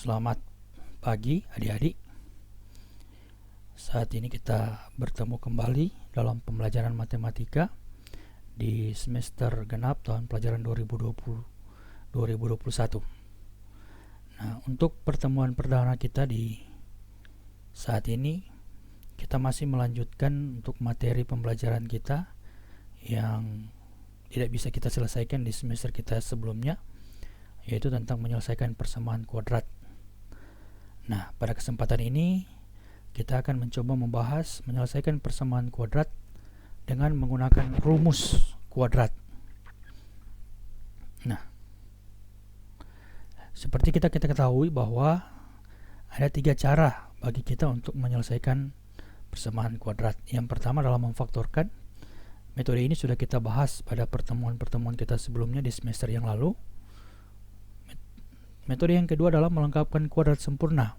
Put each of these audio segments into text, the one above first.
Selamat pagi adik-adik. Saat ini kita bertemu kembali dalam pembelajaran matematika di semester genap tahun pelajaran 2020-2021. Nah, untuk pertemuan perdana kita di saat ini, kita masih melanjutkan untuk materi pembelajaran kita yang tidak bisa kita selesaikan di semester kita sebelumnya, yaitu tentang menyelesaikan persamaan kuadrat. Nah, pada kesempatan ini kita akan mencoba membahas menyelesaikan persamaan kuadrat dengan menggunakan rumus kuadrat. Nah, seperti kita ketahui bahwa ada 3 cara bagi kita untuk menyelesaikan persamaan kuadrat. Yang pertama adalah memfaktorkan. Metode ini sudah kita bahas pada pertemuan-pertemuan kita sebelumnya di semester yang lalu. Metode yang kedua adalah melengkapkan kuadrat sempurna.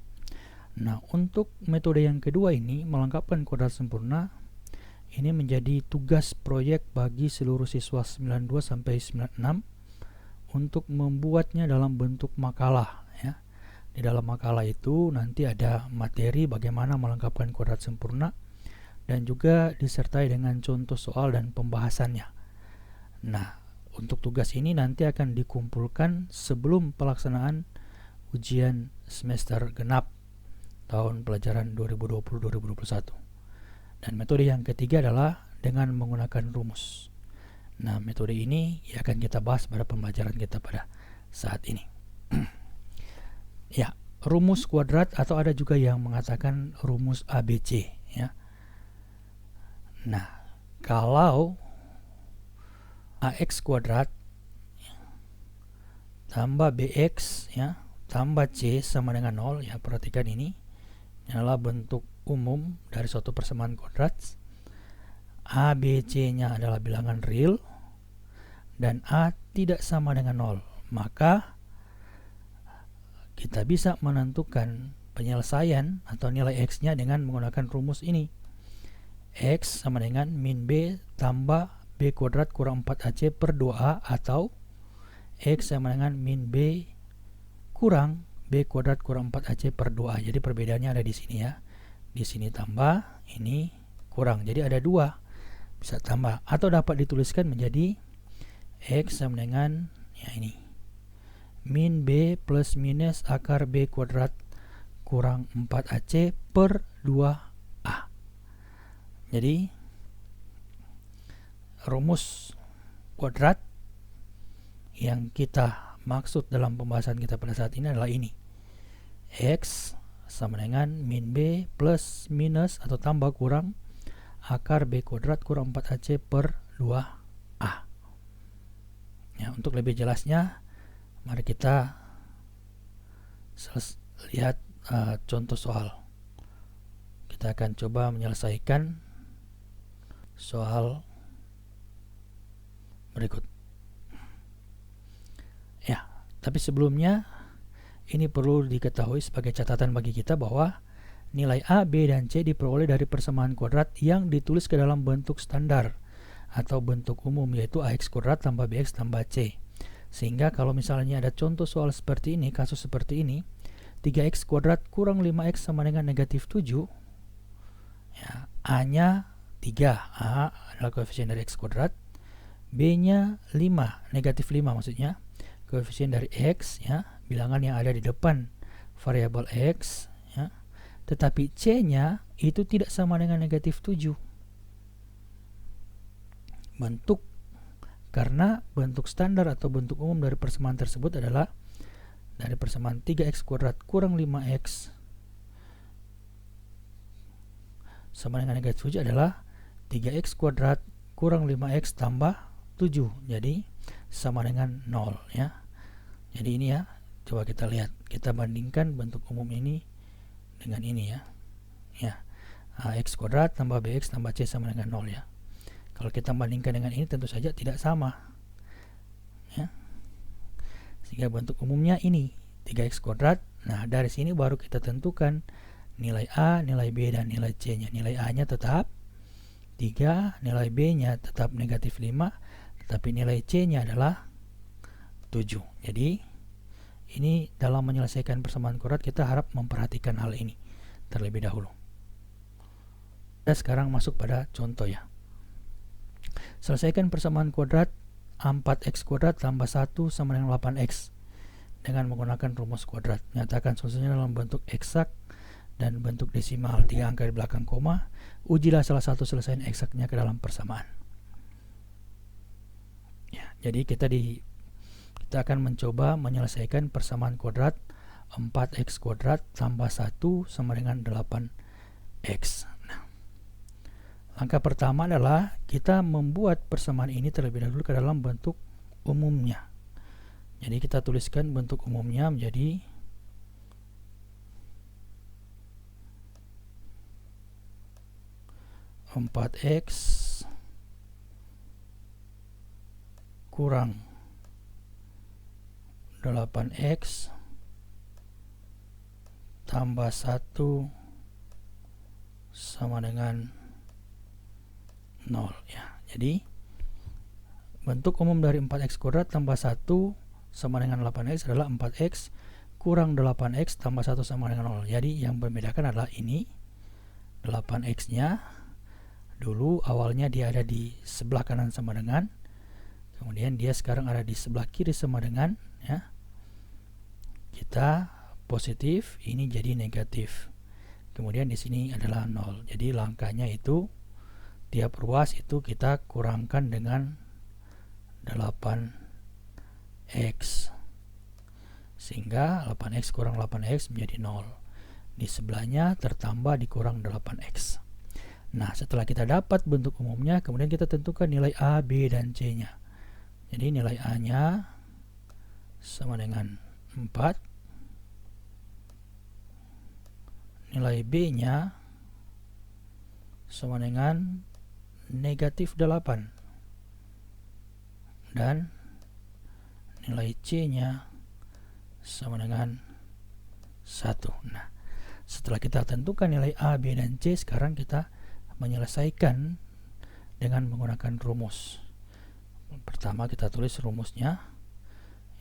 Nah, untuk metode yang kedua ini, melengkapkan kuadrat sempurna, ini menjadi tugas proyek bagi seluruh siswa 92 sampai 96 untuk membuatnya dalam bentuk makalah, ya. Di dalam makalah itu nanti ada materi bagaimana melengkapkan kuadrat sempurna dan juga disertai dengan contoh soal dan pembahasannya. Nah, untuk tugas ini nanti akan dikumpulkan sebelum pelaksanaan ujian semester genap tahun pelajaran 2020-2021. Dan metode yang ketiga adalah dengan menggunakan rumus. Nah, metode ini akan kita bahas pada pembelajaran kita pada saat ini. Ya, rumus kuadrat atau ada juga yang mengatakan rumus ABC, ya. Nah, kalau AX kuadrat tambah BX, ya, tambah C sama dengan 0, ya, perhatikan ini adalah bentuk umum dari suatu persamaan kuadrat. A, B, C nya adalah bilangan real dan A tidak sama dengan 0, maka kita bisa menentukan penyelesaian atau nilai X nya dengan menggunakan rumus ini. X sama dengan min B tambah B kuadrat kurang 4AC per 2A, atau X sama dengan min B kurang B kuadrat kurang 4AC per 2A. Jadi perbedaannya ada di sini, ya. Di sini tambah, ini kurang. Jadi ada 2. Bisa tambah atau dapat dituliskan menjadi X sama dengan, ya, ini min B plus minus akar B kuadrat kurang 4AC per 2A. Jadi rumus kuadrat yang kita maksud dalam pembahasan kita pada saat ini adalah ini. X sama dengan min B plus minus atau tambah kurang akar B kuadrat kurang 4AC per 2A. Ya, untuk lebih jelasnya, mari kita lihat contoh soal. Kita akan coba menyelesaikan soal berikut. Ya, tapi sebelumnya ini perlu diketahui sebagai catatan bagi kita bahwa nilai A, B, dan C diperoleh dari persamaan kuadrat yang ditulis ke dalam bentuk standar atau bentuk umum, yaitu AX kuadrat tambah BX tambah C. Sehingga kalau misalnya ada contoh soal seperti ini, kasus seperti ini, 3X kuadrat kurang 5X sama dengan negatif 7, ya, A-nya 3, A adalah koefisien dari X kuadrat, B-nya 5, negatif 5 maksudnya, koefisien dari X, ya, bilangan yang ada di depan variabel X, ya. Tetapi C-nya itu tidak sama dengan negatif 7. Karena bentuk standar atau bentuk umum dari persamaan tersebut adalah dari persamaan 3X kuadrat kurang 5X sama dengan negatif 7 adalah 3X kuadrat kurang 5X tambah 7. Jadi sama dengan 0, ya. Jadi ini, ya, coba kita lihat, kita bandingkan bentuk umum ini dengan ini, ya. Ya, AX kuadrat tambah BX tambah C sama dengan 0, ya. Kalau kita bandingkan dengan ini tentu saja tidak sama, ya. Sehingga bentuk umumnya ini 3X kuadrat. Nah, dari sini baru kita tentukan nilai A, nilai B, dan nilai C nya. Nilai A nya tetap 3, nilai B nya tetap negatif 5, tetapi nilai C nya adalah 7. Jadi ini dalam menyelesaikan persamaan kuadrat kita harap memperhatikan hal ini terlebih dahulu. Dan sekarang masuk pada contoh ya. Selesaikan persamaan kuadrat 4x kuadrat tambah 1 sama dengan 8x dengan menggunakan rumus kuadrat. Nyatakan solusinya dalam bentuk eksak dan bentuk desimal, 3 angka di belakang koma. Ujilah salah satu selesaian eksaknya ke dalam persamaan. Ya, jadi kita akan mencoba menyelesaikan persamaan kuadrat 4x kuadrat tambah 1 sama dengan 8x. Nah, langkah pertama adalah kita membuat persamaan ini terlebih dahulu ke dalam bentuk umumnya. Jadi kita tuliskan bentuk umumnya menjadi 4x kurang 8x tambah 1 sama dengan 0 ya. Jadi bentuk umum dari 4x kuadrat tambah 1 sama dengan 8x adalah 4x kurang 8x tambah 1 sama dengan 0. Jadi yang membedakan adalah ini 8x nya dulu awalnya dia ada di sebelah kanan sama dengan, kemudian dia sekarang ada di sebelah kiri sama dengan ya. Kita positif, ini jadi negatif. Kemudian di sini adalah 0. Jadi langkahnya itu tiap ruas itu kita kurangkan dengan 8x. Sehingga 8x kurang 8x menjadi 0. Di sebelahnya tertambah dikurang 8x. Nah, setelah kita dapat bentuk umumnya, kemudian kita tentukan nilai A, B, dan C-nya. Jadi nilai A-nya sama dengan 4. Nilai B-nya sama dengan negatif 8. Dan nilai C-nya sama dengan 1. Nah, setelah kita tentukan nilai A, B, dan C, sekarang kita menyelesaikan dengan menggunakan rumus. Pertama kita tulis rumusnya.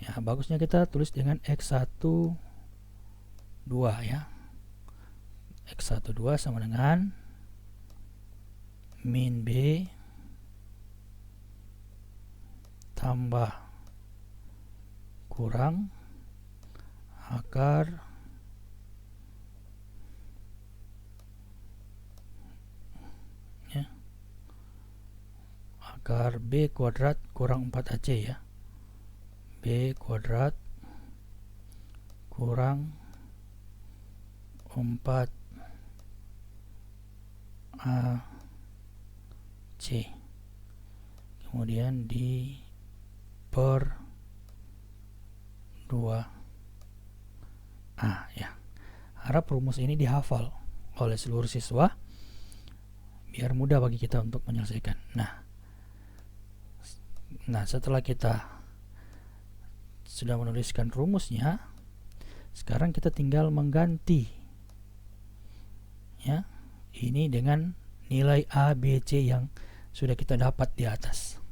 Ya, bagusnya kita tulis dengan X1 2 ya. X1 2 sama dengan min B tambah kurang akar akar B kuadrat kurang 4AC ya. B kuadrat kurang 4AC. Kemudian di per 2A ya. Harap rumus ini dihafal oleh seluruh siswa biar mudah bagi kita untuk menyelesaikan. Nah, setelah kita sudah menuliskan rumusnya, sekarang kita tinggal mengganti ya, ini dengan nilai A, B, C yang sudah kita dapat di atas.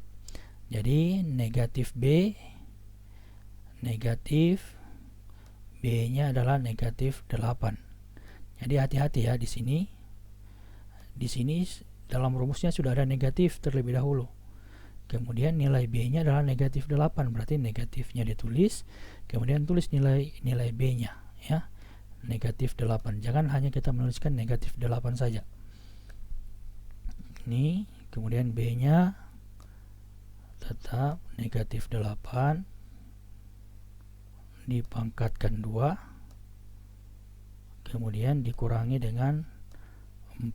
Jadi negatif B, negatif B-nya adalah negatif 8. Jadi hati-hati ya di sini. Di sini dalam rumusnya sudah ada negatif terlebih dahulu. Kemudian nilai B-nya adalah negatif 8, berarti negatifnya ditulis, kemudian tulis nilai B-nya ya, negatif 8. Jangan hanya kita menuliskan negatif 8 saja. Ini kemudian B-nya tetap negatif 8 dipangkatkan 2, kemudian dikurangi dengan 4,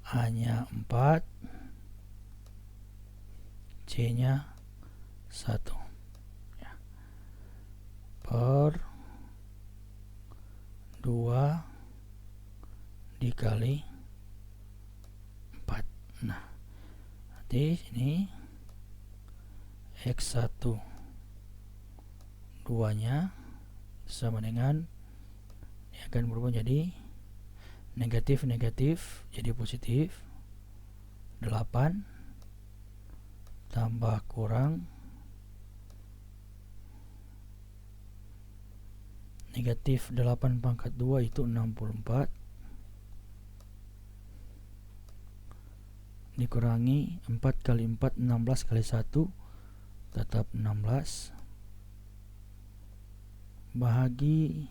A-nya 4, C-nya 1 ya. Per 2 dikali 4. Nah, nanti ini X1 2-nya sama dengan, ini akan berubah jadi negatif jadi positif 8 tambah kurang Negatif 8 pangkat 2 itu 64. Dikurangi 4 kali 4, 16 kali 1, tetap 16. Bahagi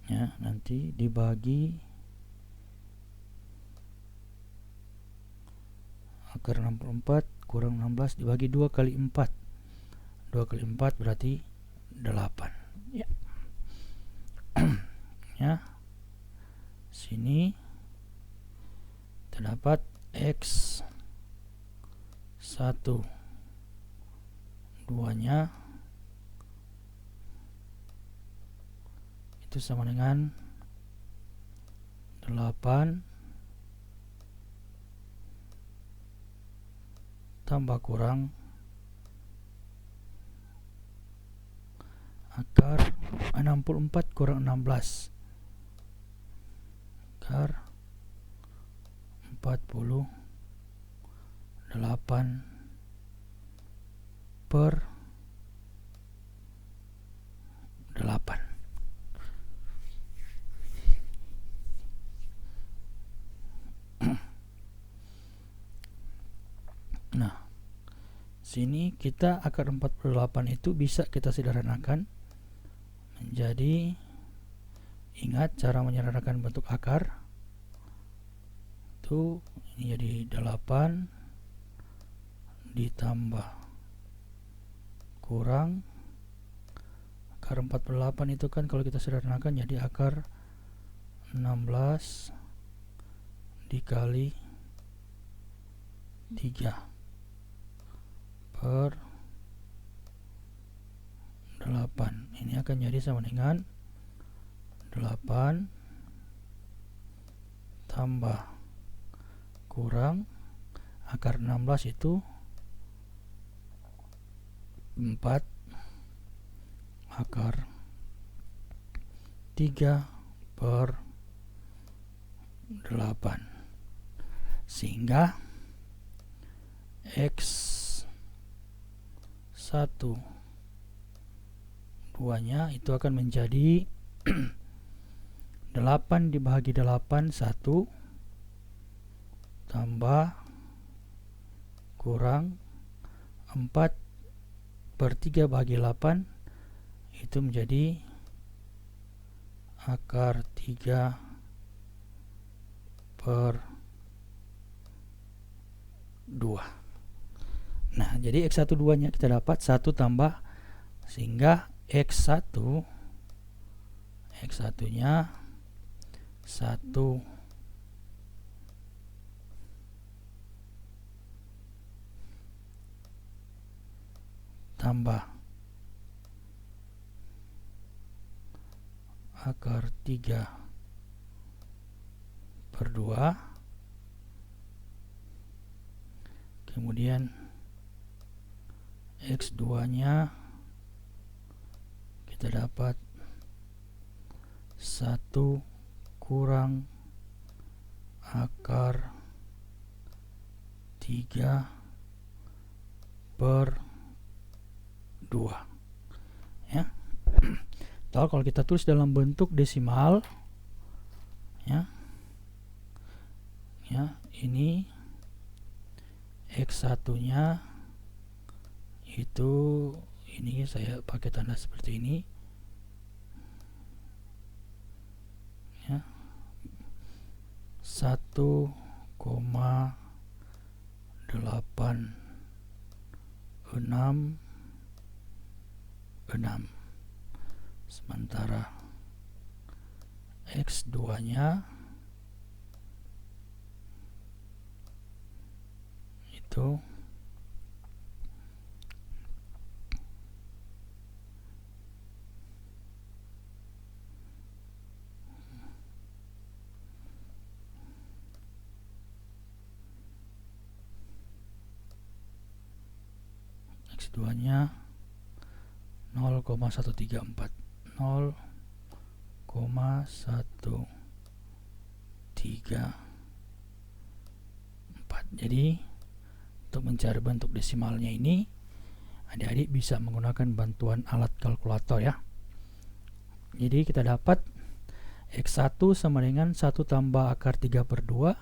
ya, nanti dibagi akar 64 kurang 16 dibagi 2 kali 4. 2 kali 4 berarti 8. Ya. Ya. Sini terdapat X 1 2-nya itu sama dengan 8 tambah kurang akar 64 kurang 16, akar 48 per 8. Nah, sini kita akar 48 itu bisa kita sederhanakan menjadi, ingat cara menyederhanakan bentuk akar itu, ini jadi 8 ditambah kurang akar 48 itu kan kalau kita sederhanakan jadi akar 16 dikali 3 per 8. Ini akan jadi sama dengan 8 tambah kurang akar 16 itu 4 akar 3 per 8, sehingga X 1 2-nya itu akan menjadi 8 dibagi 8 1 tambah kurang 4 per 3 bagi 8 itu menjadi akar 3 per 2. Nah, jadi X1 2-nya kita dapat 1 tambah, sehingga X1-nya 1 tambah akar 3 per 2, kemudian X2-nya kita dapat 1 kurang akar 3 per 2, ya. Kalau kita tulis dalam bentuk desimal, ya, ini X1-nya itu, ini saya pakai tanda seperti ini, ya, 1,866, sementara X2-nya itu X2 nya 0,134. 0,134. Jadi untuk mencari bentuk desimalnya ini, adik-adik bisa menggunakan bantuan alat kalkulator ya. Jadi kita dapat X1 sama dengan 1 tambah akar 3 per 2,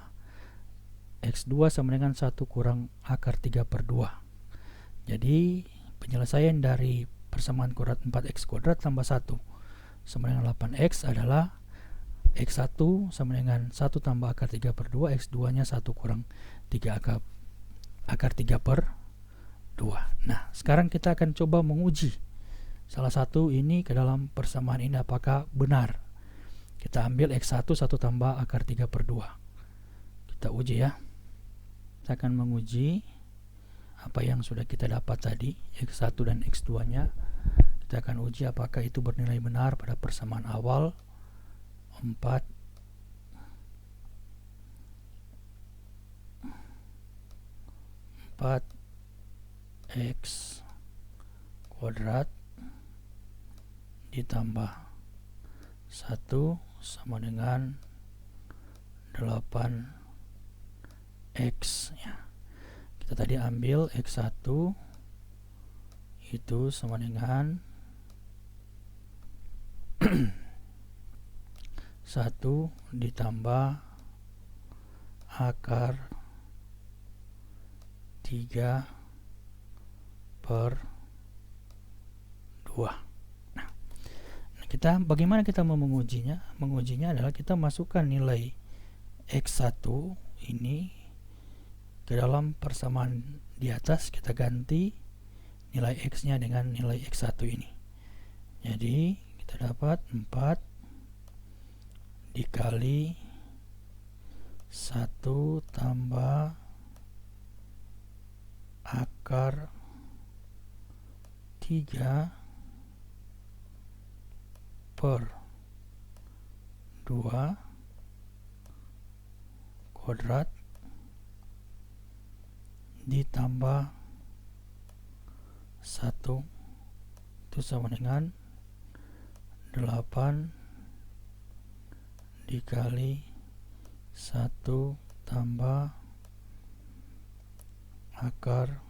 X2 sama dengan 1 kurang akar 3 per 2. Jadi penyelesaian dari persamaan kuadrat 4x kuadrat tambah 1 sama dengan 8x adalah X1 sama dengan 1 tambah akar 3 per 2, X2 nya 1 kurang 3 akar 3 per 2. Nah, sekarang kita akan coba menguji salah satu ini ke dalam persamaan ini apakah benar. Kita ambil X1 1 tambah akar 3 per 2. Kita uji ya. Kita akan menguji apa yang sudah kita dapat tadi, X1 dan X2 nya. Kita akan uji apakah itu bernilai benar pada persamaan awal 4x kuadrat ditambah 1 sama dengan 8x ya. Kita tadi ambil X1 itu sama dengan 1 ditambah akar 3 per 2. Nah, bagaimana kita mau mengujinya? Mengujinya adalah kita masukkan nilai X1 ini ke dalam persamaan di atas, kita ganti nilai X nya dengan nilai X1 ini. Jadi kita dapat 4 dikali 1 tambah akar 3 per 2 kuadrat ditambah 1 itu sama dengan 8 dikali 1 tambah akar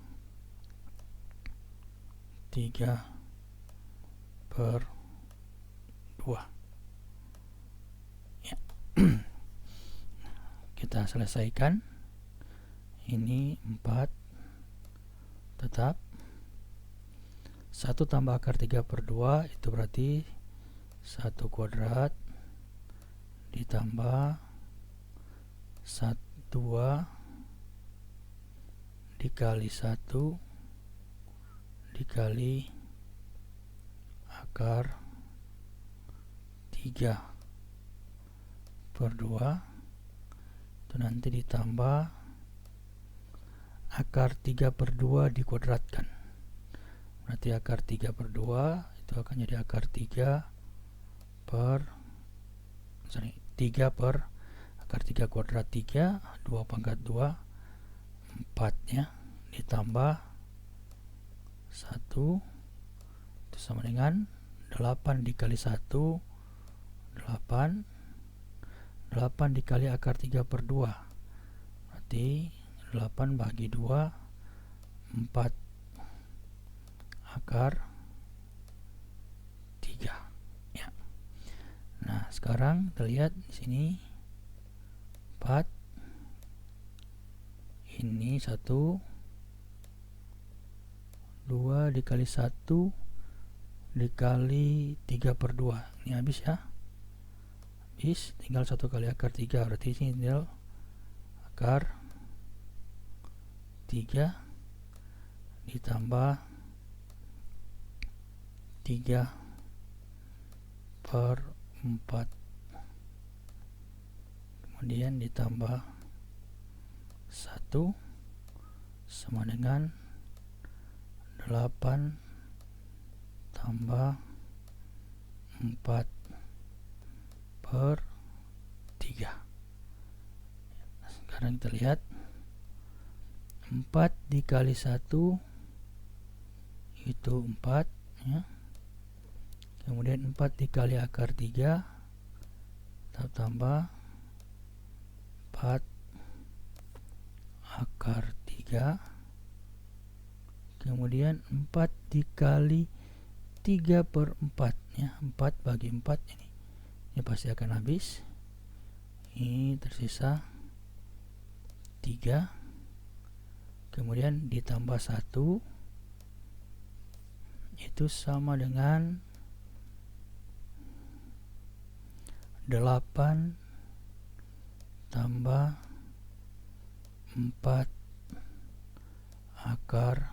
3 per 2 ya. Kita selesaikan. Ini 4 tetap 1 tambah akar 3 per 2 itu berarti 1 kuadrat ditambah 2 dikali 1 dikali akar 3 per 2 itu nanti ditambah akar 3 per 2 dikuadratkan. Berarti akar 3 per 2 itu akan jadi akar 3 per 3 per akar 3 kuadrat 3, 2 pangkat 2, 4 ya, ditambah 1 itu sama dengan 8 dikali 1 8 8 dikali akar 3 per 2 berarti 8 bagi 2 4 akar 3 ya. Nah, sekarang kita lihat di sini 4 ini 1 2 dikali 1 dikali 3 per 2 ini habis ya, habis, tinggal 1 kali akar 3 berarti ini tinggal akar 3 ditambah 3 per 4 kemudian ditambah 1 sama dengan 8 tambah 4 per 3. Sekarang kita lihat 4 dikali 1 itu 4 ya. Kemudian 4 dikali akar 3 tambah 4 akar 3, kemudian 4 dikali 3/4 ya, 4 bagi 4 ini pasti akan habis. Ini tersisa 3, kemudian ditambah 1 itu sama dengan 8 tambah 4 akar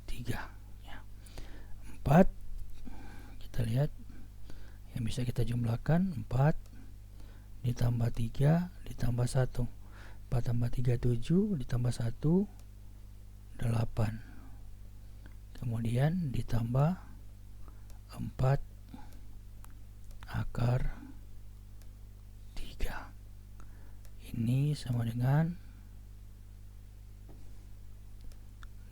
3 ya. 4 kita lihat yang bisa kita jumlahkan, 4 ditambah 3 ditambah 1, 4 tambah 3 7 ditambah 1 8, kemudian ditambah 4 akar 3, ini sama dengan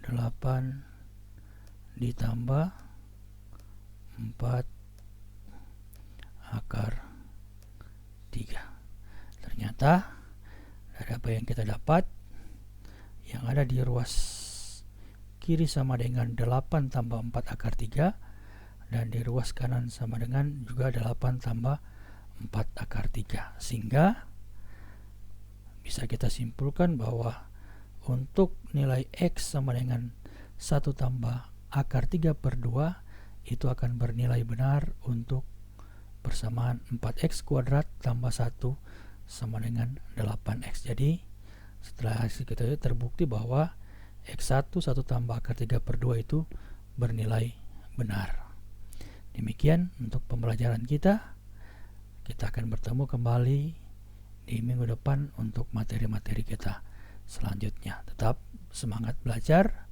8 ditambah 4 akar 3. Ternyata dari apa yang kita dapat, yang ada di ruas kiri sama dengan 8 tambah 4 akar 3, dan di ruas kanan sama dengan juga 8 tambah 4 akar 3. Sehingga bisa kita simpulkan bahwa untuk nilai X sama dengan 1 tambah akar 3/2 itu akan bernilai benar untuk persamaan 4X kuadrat tambah 1 sama dengan 8X. Jadi setelah hasil kita terbukti bahwa X1 1 tambah akar 3/2 itu bernilai benar. Demikian untuk pembelajaran kita. Kita akan bertemu kembali di minggu depan untuk materi-materi kita selanjutnya. Tetap semangat belajar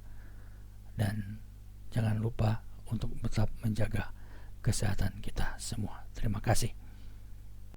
dan jangan lupa untuk tetap menjaga kesehatan kita semua. Terima kasih.